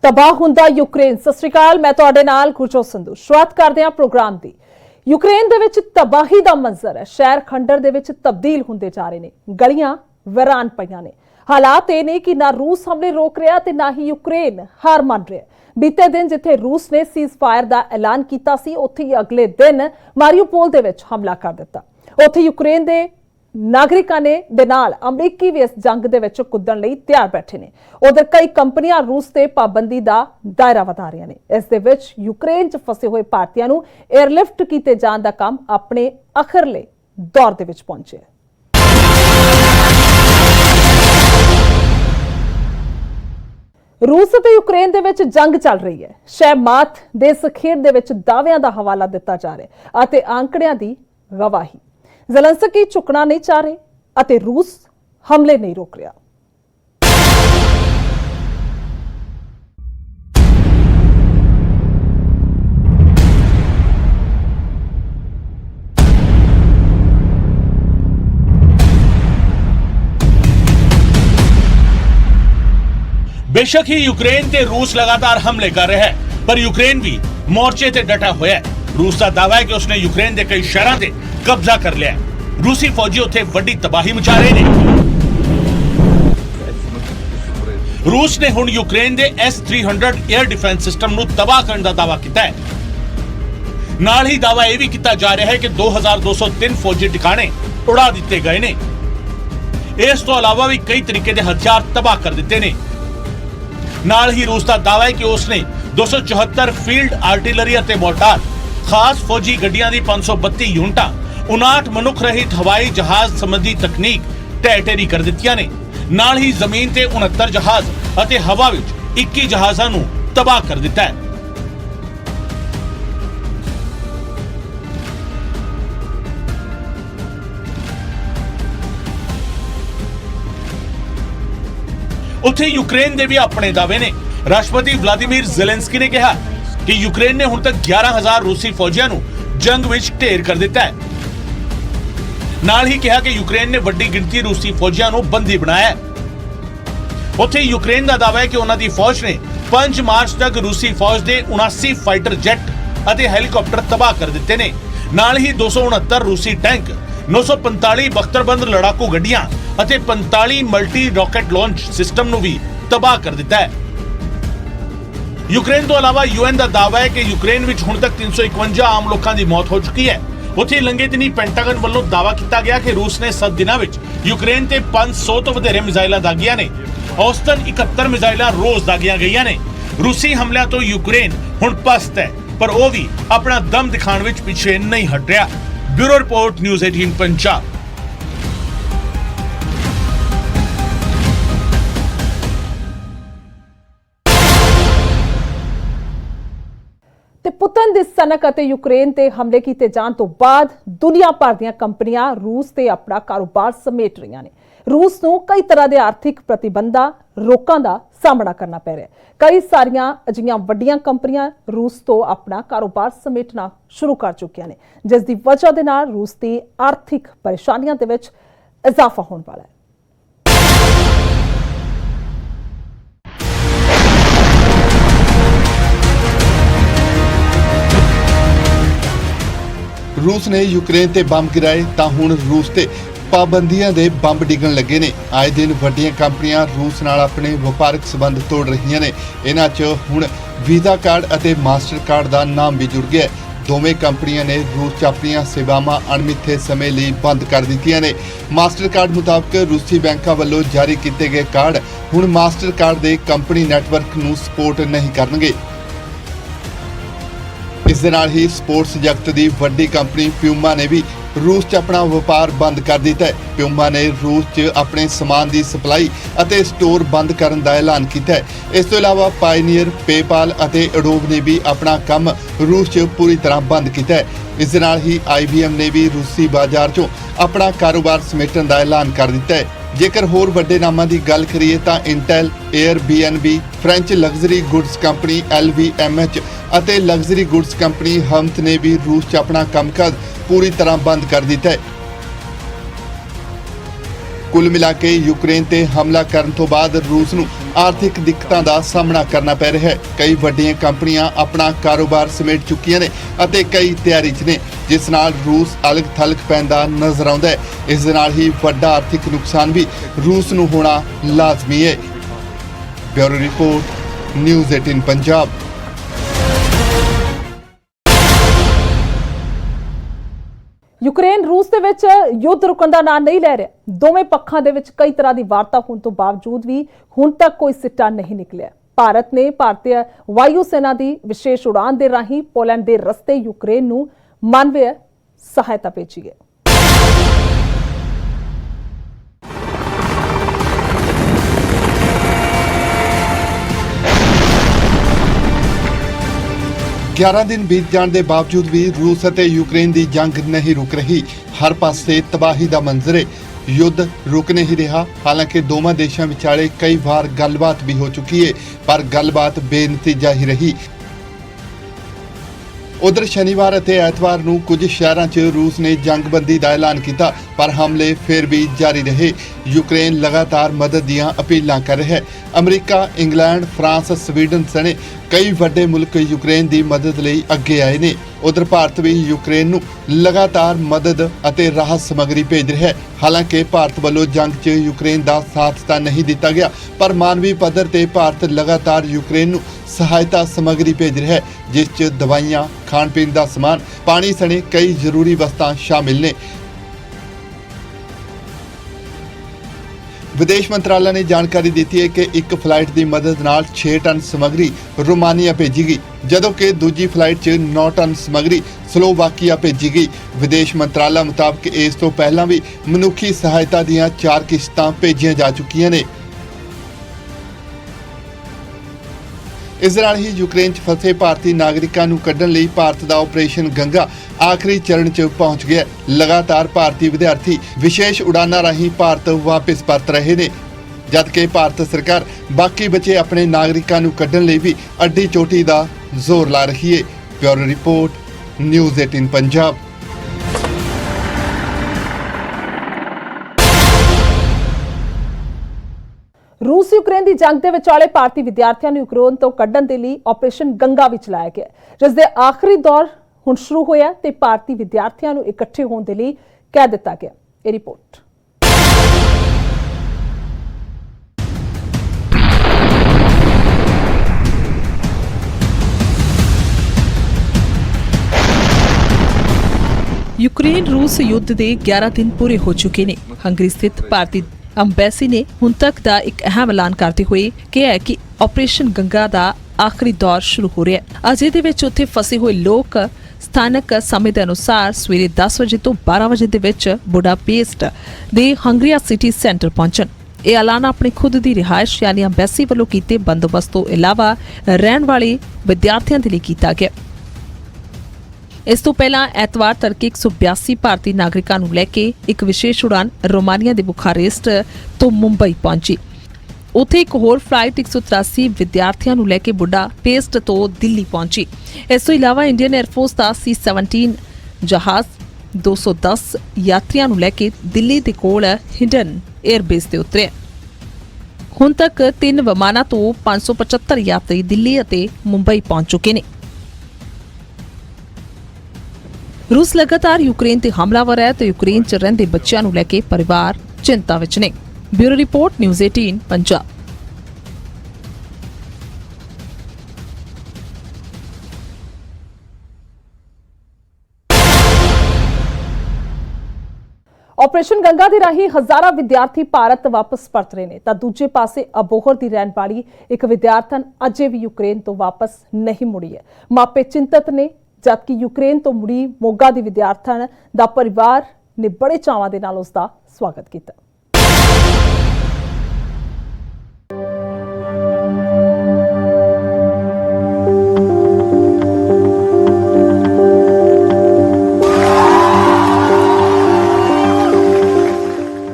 तबाह हुंदा यूक्रेन। सत श्री अकाल, मैं तुहाडे नाल गुरजोत संधू। शुरुआत करदे हां प्रोग्राम दी। यूक्रेन दे विच तबाही दा मंजर है। शहर खंडर दे विच तब्दील हुंदे जा रहे ने, गलियां वीरान पईयां ने। हालात ये ने कि ना रूस हमले रोक रहा ते ना ही यूक्रेन हार मान रहा। बीते दिन जिथे रूस ने सीज फायर का ऐलान किया सी, उत्थे ही अगले दिन मारियोपोल दे विच हमला कर दिता। उत्थे यूक्रेन दे नागरिकां ने दे नाल अमरीकी भी इस जंग दे विच कुद्दण लई तैयार बैठे ने। उधर कई कंपनियां रूस ते पाबंदी का दायरा वधा रही ने। इस दे विच यूक्रेन च फसे हुए भारतीयां नूं एयरलिफ्ट कीते जाण दा काम अपने अखरले दौर दे विच पहुंचे। रूस ते यूक्रेन दे विच जंग चल रही है। शहमात दे इस खेड दे विच दावियां दा हवाला दिता जा रहा है, आंकड़ियां दी गवाही। ज़ेलेंस्की झुकना नहीं चाह रहे अते रूस हमले नहीं रोक रहा। बेशक ही यूक्रेन ते रूस लगातार हमले कर रहे हैं, पर यूक्रेन भी मोर्चे ते डटा हुआ है। रूस का दावा है कि उसने यूक्रेन के कई शहरों से कब्जा कर लिया है। रूसी फौजी उत्थे वड्डी तबाही मचा रहे ने। रूस ने हुण यूक्रेन के S-300 एयर डिफेंस सिस्टम नूं तबाह करने का दावा किया है। नाल ही दावा यह भी किया जा रहा है कि 2203 फौजी ठिकाने उड़ा दिते गए ने। इस तो अलावा भी कई तरीके के हथियार तबाह कर दिते ने। नाल ही रूस का दावा है कि उसने 274 फील्ड आर्टिलरी और मोर्टार, खास फौजी गड्डियां दी 532 यूनिटां, 59 मनुख रहित हवाई जहाज संबंधी तकनीक ढह ढेरी कर दित्तियां ने। नाल ही जमीन ते 69 जहाज अते हवा विच 21 जहाज़ां नूं तबाह कर दिता है। उत्थे यूक्रेन दे भी अपने दावे ने। राष्ट्रपति व्लादिमीर ज़ेलेंस्की ने कहा कि यूक्रेन ने हुण तक 11,000 रूसी फौजियां नूं जंग विच ढेर कर दिता है। नाल ही कहा कि यूक्रेन ने वड्डी गिनती रूसी फौजियां नूं बंदी बनाया है। उत्थे यूक्रेन का दावा है कि उन्हां दी फौज ने 5 मार्च तक रूसी फौज के 79 फाइटर जेट अते हेलीकॉप्टर तबाह कर दिते ने। नाल ही 269 रूसी टैंक, 945 बख्तरबंद लड़ाकू गड्डियां अते 45 मल्टी रॉकेट लॉन्च सिस्टम नूं भी तबाह कर दिता है। यूक्रेन तो अलावा UN का दावा है कि यूक्रेन विच हुण तक 351 आम लोगों की मौत हो चुकी है। उत्थे लंघे दिनी पेंटागन वालों दावा किया गया कि रूस ने 7 दिनों विच यूक्रेन ते 500 तो वधेरे मिसाइलां दागियां ने। औसतन 71 मिसाइलां रोज दागियां गईयां ने। रूसी हमलियां तो यूक्रेन हुण पस्त है, पर वो भी अपना दम दिखाने विच पीछे नहीं हट रहा। Bureau report, news 18 Punjab. Putin दी सनक अते यूक्रेन ते हमले किए जाने तो बाद दुनिया भर दी कंपनियां रूस ते अपना कारोबार समेट रही ने। रूस नूं कई तरह के आर्थिक प्रतिबंधां, रोकां का सामना करना पै रहा है। कई सारियां अजिहियां वड्डियां कंपनियां रूस तो अपना कारोबार समेटना शुरू कर चुकियां ने, जिस दी वजह दे नाल रूस की आर्थिक परेशानियां दे विच इजाफा होने वाला है। रूस ने यूक्रेन ते बंब गिराए तां हुण रूस ते पाबंदियां दे बंब डिगण लगे ने। आए दिन वड्डियां कंपनियां रूस नाल अपने वपारक संबंध तोड़ रहीआं ने। इन्हां 'च हुण वीज़ा कार्ड अते मास्टर कार्ड दा नाम भी जुड़ गया है। दोवें कंपनियां ने रूस 'च अपनियां सेवावां अणमिथे समय लई बंद कर दित्तियां ने। मास्टर कार्ड मुताबक रूसी बैंकां वल्लों जारी कीते गए कार्ड हुण मास्टर कार्ड दे कंपनी नैटवर्क नूं सपोर्ट नहीं करनगे। इस दे नाल ही स्पोर्ट्स जगत की वड्डी कंपनी प्यूमा ने भी रूस च अपना व्यापार बंद कर दिता है। प्यूमा ने रूस च अपने समान की सप्लाई अते स्टोर बंद करने का ऐलान किया है। इस तो इलावा पायनीयर, पेपाल अते एडोब ने भी अपना काम रूस च पूरी तरह बंद किया है। इस दे नाल ही IBM ने भी रूसी बाजार चों अपना कारोबार समेटण का ऐलान कर दिता है। जेकर होर वड्डे नामां की गल करिए तां Intel, Airbnb, French luxury goods company LVMH अते लग्जरी गुड्स कंपनी हमत ने भी रूस च अपना कामकाज पूरी तरह बंद कर दिता है। ਕੁੱਲ ਮਿਲਾ ਕੇ ਯੂਕਰੇਨ ਤੇ ਹਮਲਾ ਕਰਨ ਤੋਂ ਬਾਅਦ ਰੂਸ ਨੂੰ ਆਰਥਿਕ ਦਿੱਕਤਾਂ ਦਾ ਸਾਹਮਣਾ ਕਰਨਾ ਪੈ ਰਿਹਾ ਹੈ। ਕਈ ਵੱਡੀਆਂ ਕੰਪਨੀਆਂ ਆਪਣਾ ਕਾਰੋਬਾਰ ਸਮੇਟ ਚੁੱਕੀਆਂ ਨੇ ਅਤੇ ਕਈ ਤਿਆਰੀ 'ਚ ਨੇ, ਜਿਸ ਨਾਲ ਰੂਸ ਅਲਗ-ਥਲਗ ਪੈਂਦਾ ਨਜ਼ਰ ਆਉਂਦਾ ਹੈ। ਇਸ ਦੇ ਨਾਲ ਹੀ ਵੱਡਾ ਆਰਥਿਕ ਨੁਕਸਾਨ ਵੀ ਰੂਸ ਨੂੰ ਹੋਣਾ ਲਾਜ਼ਮੀ ਹੈ। Bureau report, news 18 Punjab. Ukraine ਰੂਸ ਦੇ ਵਿੱਚ ਯੁੱਧ ਰੁਕਣ ਦਾ ਨਾਂ ਨਹੀਂ ਲੈ ਰਿਹਾ। ਦੋਵੇਂ ਪੱਖਾਂ ਦੇ ਵਿੱਚ ਕਈ ਤਰ੍ਹਾਂ ਦੀ ਵਾਰਤਾ ਹੋਣ ਤੋਂ ਬਾਵਜੂਦ ਵੀ ਹੁਣ ਤੱਕ ਕੋਈ ਸਿੱਟਾ ਨਹੀਂ ਨਿਕਲਿਆ। ਭਾਰਤ ਨੇ ਭਾਰਤੀ ਵਾਯੂ ਸੈਨਾ ਦੀ ਵਿਸ਼ੇਸ਼ ਉਡਾਨ ਦੇ ਰਾਹੀਂ ਪੋਲੈਂਡ ਦੇ ਰਸਤੇ ਯੂਕਰੇਨ ਨੂੰ ਮਾਨਵੀ ਸਹਾਇਤਾ ਭੇਜੀ ਹੈ। ग्यारह दिन बीत जाने के बावजूद भी रूस और यूक्रेन की जंग नहीं रुक रही। हर पासे तबाही का मंजर है। युद्ध रुक नहीं रहा। हालांकि दोवां देशों विचाले कई बार गलबात भी हो चुकी है, पर गलबात बेनतीजा ही रही। उधर शनिवार और ऐतवार नूं कुछ शहरों च रूस ने जंगबंदी का ऐलान किया, पर हमले फिर भी जारी रहे। यूक्रेन लगातार मदद दीआं अपीलां कर रहा है। अमरीका, इंग्लैंड, फ्रांस, स्वीडन सने कई वड्डे मुल्क यूक्रेन की मदद लई अगे आए ने। उधर भारत भी यूक्रेन नूं लगातार मदद अते राहत समग्री भेज रहा है। हालांकि भारत वालों जंग च यूक्रेन का साथ तां नहीं दिता गया, पर मानवी पद्धर ते भारत लगातार यूक्रेन नूं सहायता समग्री भेज रहा है, जिस च दवाइयां, खाण पीण का समान, पानी सने कई जरूरी वस्तां शामिल ने। विदेश मंत्रालय ने जानकारी दी है कि एक फ्लाइट की मदद नाल 6 टन समग्री रोमानिया भेजी गई, जदों कि दूजी फ्लाइट च 9 टन समग्री स्लोवाकिया भेजी गई। विदेश मंत्रालय मुताबिक इस तो पहला भी मनुखी सहायता दीआं 4 किश्तां भेजियां जा चुकियां ने। इस दौरान ही यूक्रेन च फसे भारतीय नागरिकों नूं कड्ढण लई भारत का ऑपरेशन गंगा आखिरी चरण च पहुंच गया। लगातार भारतीय विद्यार्थी विशेष उड़ानां राहीं भारत वापस परत रहे ने, जबकि भारत सरकार बाकी बचे अपने नागरिकों नूं कड्ढण लई भी अड्डी चोटी का जोर ला रही है। Bureau report, news 18 Punjab. रूस यूक्रेन की जंग के विचाले भारतीय विद्यार्थियों को यूक्रेन तो कड्ढण के लिए ऑपरेशन गंगा भी चलाया गया, जिसके आखिरी दौर हुण शुरू होया ते भारतीय विद्यार्थियों को इकट्ठे होने के लिए कह दिता गया। ये रिपोर्ट। यूक्रेन रूस युद्ध के 11 दिन पूरे हो चुके ने। हंगरी स्थित भारतीय अंबैसी ने हुण तक का एक अहम ऐलान करते हुए कहा है कि ऑपरेशन गंगा का आखिरी दौर शुरू हो रहा है। अजे दे विच उत्थे फसे हुए लोग स्थानक समय के अनुसार सवेरे 10 बजे तो 12 बजे दे विच बुडापेस्ट दे हंगरिया सिटी सेंटर पहुंचन। यह ऐलान अपनी खुद की रिहायश यानी अंबैसी वालों कीते बंदोबस्त तो इलावा रहण वाले विद्यार्थियों के लिए किया गया। इस तो पहला ऐतवार तड़के 182 भारतीय नागरिकों को लैके एक विशेष उड़ान रोमानिया के बुखारेस्ट तो मुंबई पहुंची। उत्थे एक होर फ्लाइट 183 विद्यार्थियों को लैके बुडापेस्ट तो दिल्ली पहुंची। इस तो इलावा इंडियन एयरफोर्स का C-17 जहाज 210 यात्रियों को लैके दिल्ली के कोल हिंडन एयरबेस से उतरे। हुण तक 3 विमानां तो 575 यात्री दिल्ली और मुंबई पहुंच चुके हैं। रूस लगातार यूक्रेन ते हमलावर है तो यूक्रेन च रहिंदे बच्चों को लैके परिवार चिंता विच ने। Bureau report, news 18 Punjab. Operation Ganga दे राही हजारां विद्यार्थी भारत वापस परत रहे ने, तां दूजे पासे अबोहर दी रहण वाली एक विद्यार्थन अजे भी यूक्रेन तो वापस नहीं मुड़ी है। मापे चिंतित ने, जबकि यूक्रेन तो मुड़ी मोगा दी विद्यार्थन दा परिवार ने बड़े चावां दे नाल उसदा स्वागत किया।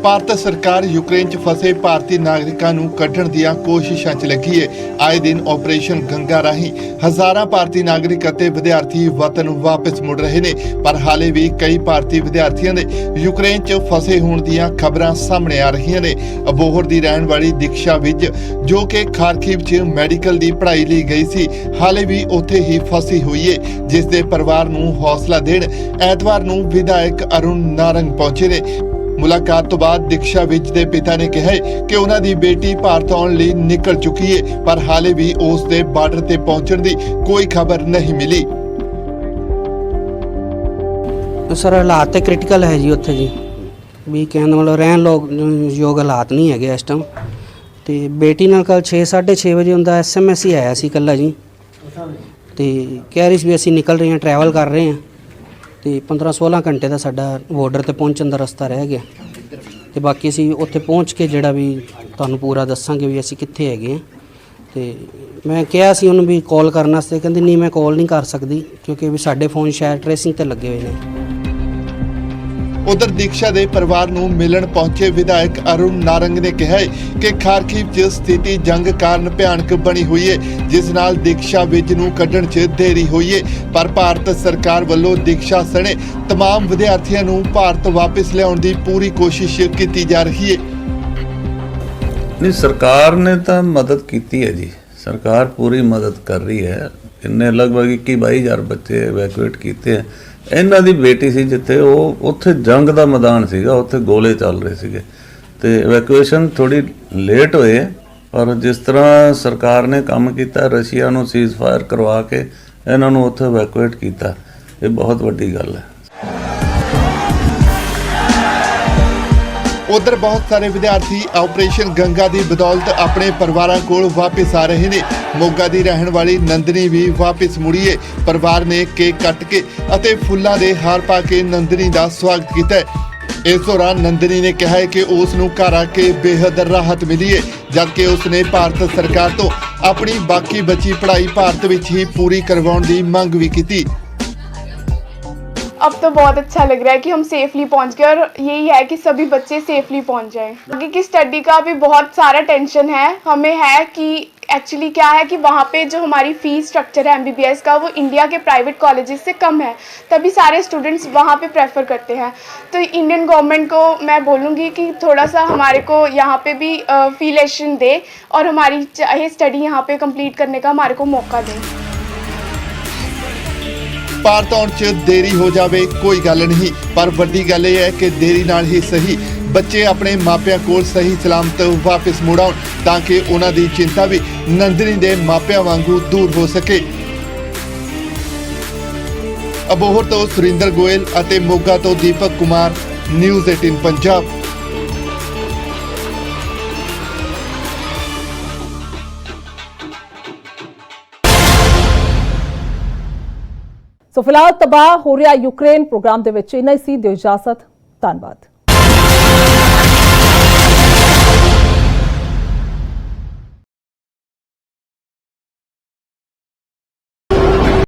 भारत ਸਰਕਾਰ ਯੂਕਰੇਨ 'ਚ ਫਸੇ ਭਾਰਤੀ ਨਾਗਰਿਕਾਂ ਨੂੰ ਕੱਢਣ ਦੀਆਂ ਕੋਸ਼ਿਸ਼ਾਂ 'ਚ ਲੱਗੀ ਹੈ। ਆਏ ਦਿਨ ਆਪਰੇਸ਼ਨ ਗੰਗਾ ਰਾਹੀਂ ਹਜ਼ਾਰਾਂ ਭਾਰਤੀ ਨਾਗਰਿਕ ਅਤੇ ਵਿਦਿਆਰਥੀ ਵਤਨ ਵਾਪਸ ਮੁੜ ਰਹੇ ਨੇ, ਪਰ ਹਾਲੇ ਵੀ ਕਈ ਭਾਰਤੀ ਵਿਦਿਆਰਥੀਆਂ ਦੇ ਯੂਕਰੇਨ 'ਚ ਫਸੇ ਹੋਣ ਦੀਆਂ ਖਬਰਾਂ ਸਾਹਮਣੇ ਆ ਰਹੀਆਂ ਨੇ। ਅਬੋਹਰ ਦੀ ਰਹਿਣ ਵਾਲੀ ਦੀਕਸ਼ਾ ਵਿਜ, ਜੋ ਕਿ ਖਾਰਕਿਵ 'ਚ ਮੈਡੀਕਲ ਦੀ ਪੜ੍ਹਾਈ ਲਈ ਗਈ ਸੀ, ਹਾਲੇ ਵੀ ਉੱਥੇ ਹੀ ਫਸੀ ਹੋਈ ਹੈ, ਜਿਸ ਦੇ ਪਰਿਵਾਰ ਨੂੰ ਹੌਸਲਾ ਦੇਣ ਐਤਵਾਰ ਨੂੰ ਵਿਧਾਇਕ ਅਰੁਣ ਨਾਰੰਗ ਪਹੁੰਚੇ ਨੇ। ਮੁਲਾਕਾਤ ਤੋਂ ਬਾਅਦ ਦੀਕਸ਼ਾ ਵਿਜ ਦੇ ਪਿਤਾ ਨੇ ਕਿਹਾ ਕਿ ਉਹਨਾਂ ਦੀ ਬੇਟੀ ਭਾਰਤ ਆਉਣ ਲਈ ਨਿਕਲ ਚੁੱਕੀ ਹੈ, ਪਰ ਹਾਲੇ ਵੀ ਉਸ ਦੇ ਬਾਰਡਰ ਤੇ ਪਹੁੰਚਣ ਦੀ ਕੋਈ ਖਬਰ ਨਹੀਂ ਮਿਲੀ। ਸਰ ਹਾਲਾਤ ਤੇ ਕ੍ਰਿਟੀਕਲ ਹੈ ਜੀ ਉੱਥੇ ਜੀ, ਵੀ ਕਹਿਣ ਦਾ ਮਤਲਬ ਰਹਿਣ ਯੋਗ ਹਾਲਾਤ ਨਹੀਂ ਹੈਗੇ ਇਸ ਟਾਈਮ। ਤੇ ਬੇਟੀ ਨਾਲ ਕੱਲ 6:30 ਵਜੇ ਹੁੰਦਾ SMS ਹੀ ਆਇਆ ਸੀ ਇਕੱਲਾ ਜੀ, ਤੇ ਕਹਿ ਰਹੀ ਸੀ ਵੀ ਅਸੀਂ ਨਿਕਲ ਰਹੇ ਹਾਂ, ਟਰੈਵਲ ਕਰ ਰਹੇ ਹਾਂ, ਤੇ 15-16 ਘੰਟੇ ਦਾ ਸਾਡਾ ਬਾਰਡਰ ਤੇ ਪਹੁੰਚਣ ਦਾ ਰਸਤਾ ਰਹਿ ਗਿਆ। ਤੇ ਬਾਕੀ ਅਸੀਂ ਉੱਥੇ ਪਹੁੰਚ ਕੇ ਜਿਹੜਾ ਵੀ ਤੁਹਾਨੂੰ ਪੂਰਾ ਦੱਸਾਂਗੇ ਵੀ ਅਸੀਂ ਕਿੱਥੇ ਹੈਗੇ ਹਾਂ। ਤੇ ਮੈਂ ਕਿਹਾ ਸੀ ਉਹਨੂੰ ਵੀ ਕਾਲ ਕਰਨ ਵਾਸਤੇ, ਕਹਿੰਦੀ ਨਹੀਂ ਮੈਂ ਕਾਲ ਨਹੀਂ ਕਰ ਸਕਦੀ ਕਿਉਂਕਿ ਵੀ ਸਾਡੇ ਫੋਨ ਸ਼ਾਇਦ ਟ੍ਰੇਸਿੰਗ ਤੇ ਲੱਗੇ ਹੋਏ ਨੇ। ਉਧਰ ਦੀਕਸ਼ਾ ਦੇ ਪਰਿਵਾਰ ਨੂੰ ਮਿਲਣ ਪਹੁੰਚੇ ਵਿਧਾਇਕ ਅਰੁਣ ਨਾਰੰਗ ਨੇ ਕਿਹਾ ਕਿ ਖਾਰਕਿਵ 'ਚ ਸਥਿਤੀ ਜੰਗ ਕਾਰਨ ਭਿਆਨਕ ਬਣੀ ਹੋਈ ਹੈ, ਜਿਸ ਨਾਲ ਦੀਕਸ਼ਾ ਵਿਜ ਨੂੰ ਕੱਢਣ 'ਚ ਦੇਰੀ ਹੋਈ ਹੈ, ਪਰ ਭਾਰਤ ਸਰਕਾਰ ਵੱਲੋਂ ਦੀਕਸ਼ਾ ਸਣੇ तमाम ਵਿਦਿਆਰਥੀਆਂ ਨੂੰ ਭਾਰਤ ਵਾਪਸ ਲਿਆਉਣ ਦੀ ਪੂਰੀ ਕੋਸ਼ਿਸ਼ ਕੀਤੀ ਜਾ ਰਹੀ ਹੈ। नहीं, सरकार ने तो मदद की है जी, सरकार पूरी मदद कर रही है। इन्ने लगभग 21-22 बच्चे इवैक्यूएट किए हैं। ਇਹਨਾਂ ਦੀ ਬੇਟੀ ਸੀ ਜਿੱਥੇ ਉਹ ਉੱਥੇ ਜੰਗ ਦਾ ਮੈਦਾਨ ਸੀਗਾ, ਉੱਥੇ ਗੋਲੇ ਚੱਲ ਰਹੇ ਸੀਗੇ ਤੇ ਇਵੈਕੂਏਸ਼ਨ ਥੋੜੀ ਲੇਟ ਹੋਏ, ਪਰ ਜਿਸ ਤਰ੍ਹਾਂ ਸਰਕਾਰ ਨੇ ਕੰਮ ਕੀਤਾ, ਰਸ਼ੀਆ ਨੂੰ ਸੀਜ਼ ਫਾਇਰ ਕਰਵਾ ਕੇ ਇਹਨਾਂ ਨੂੰ ਉੱਥੇ ਇਵੈਕੂਏਟ ਕੀਤਾ, ਇਹ ਬਹੁਤ ਵੱਡੀ ਗੱਲ ਹੈ। उधर बहुत सारे विद्यार्थी ऑपरेशन गंगा की बदौलत अपने परिवारों को वापस आ रहे हैं। मोगा की रहने वाली नंदनी भी वापस मुड़ी है। परिवार ने केक कट के अते फुल्लां दे हार पा के नंदनी का स्वागत किया है। इस दौरान नंदनी ने कहा है कि उसनूं घर आके बेहद राहत मिली है, जबकि उसने भारत सरकार तो अपनी बाकी बची पढ़ाई भारत विच ही पूरी करवाउण दी मंग भी की। अब तो बहुत अच्छा लग रहा है कि हम सेफली पहुंच गए और यही है कि सभी बच्चे सेफली पहुंच जाएं। आगे की स्टडी का भी बहुत सारा टेंशन है हमें, है कि एक्चुअली क्या है कि वहाँ पे जो हमारी फीस स्ट्रक्चर है MBBS का, वो इंडिया के प्राइवेट कॉलेजेस से कम है, तभी सारे स्टूडेंट्स वहाँ पे प्रेफर करते हैं। तो इंडियन गवर्नमेंट को मैं बोलूँगी कि थोड़ा सा हमारे को यहाँ पे भी फीलेशन दे और हमारी चाहे स्टडी यहाँ पे कंप्लीट करने का हमारे को मौका दें। ਭਾਰਤ ਆਉਣ 'ਚ ਦੇਰੀ ਹੋ ਜਾਵੇ ਕੋਈ ਗੱਲ ਨਹੀਂ, ਪਰ ਵੱਡੀ ਗੱਲ ਇਹ ਹੈ ਕਿ ਦੇਰੀ ਨਾਲ ਹੀ ਸਹੀ ਬੱਚੇ ਆਪਣੇ ਮਾਪਿਆਂ ਕੋਲ ਸਹੀ ਸਲਾਮਤ ਵਾਪਸ ਮੁੜ ਆਉਣ, ਤਾਂ ਕਿ ਉਹਨਾਂ ਦੀ ਚਿੰਤਾ ਵੀ ਨੰਦਨੀ ਦੇ ਮਾਪਿਆਂ ਵਾਂਗੂ ਦੂਰ ਹੋ ਸਕੇ। ਅਬੋਹਰ ਤੋਂ ਸੁਰਿੰਦਰ ਗੋਇਲ ਅਤੇ ਮੋਗਾ ਤੋਂ ਦੀਪਕ ਕੁਮਾਰ, ਨਿਊਜ਼ 18 ਪੰਜਾਬ। ਸੋ ਫਿਲਹਾਲ ਤਬਾਹ ਹੋ ਰਿਹਾ ਯੂਕਰੇਨ ਪ੍ਰੋਗਰਾਮ ਦੇ ਵਿੱਚ ਇੰਨਾ ਹੀ ਸੀ। ਦਿਓ ਇਜਾਜ਼ਤ, ਧੰਨਵਾਦ।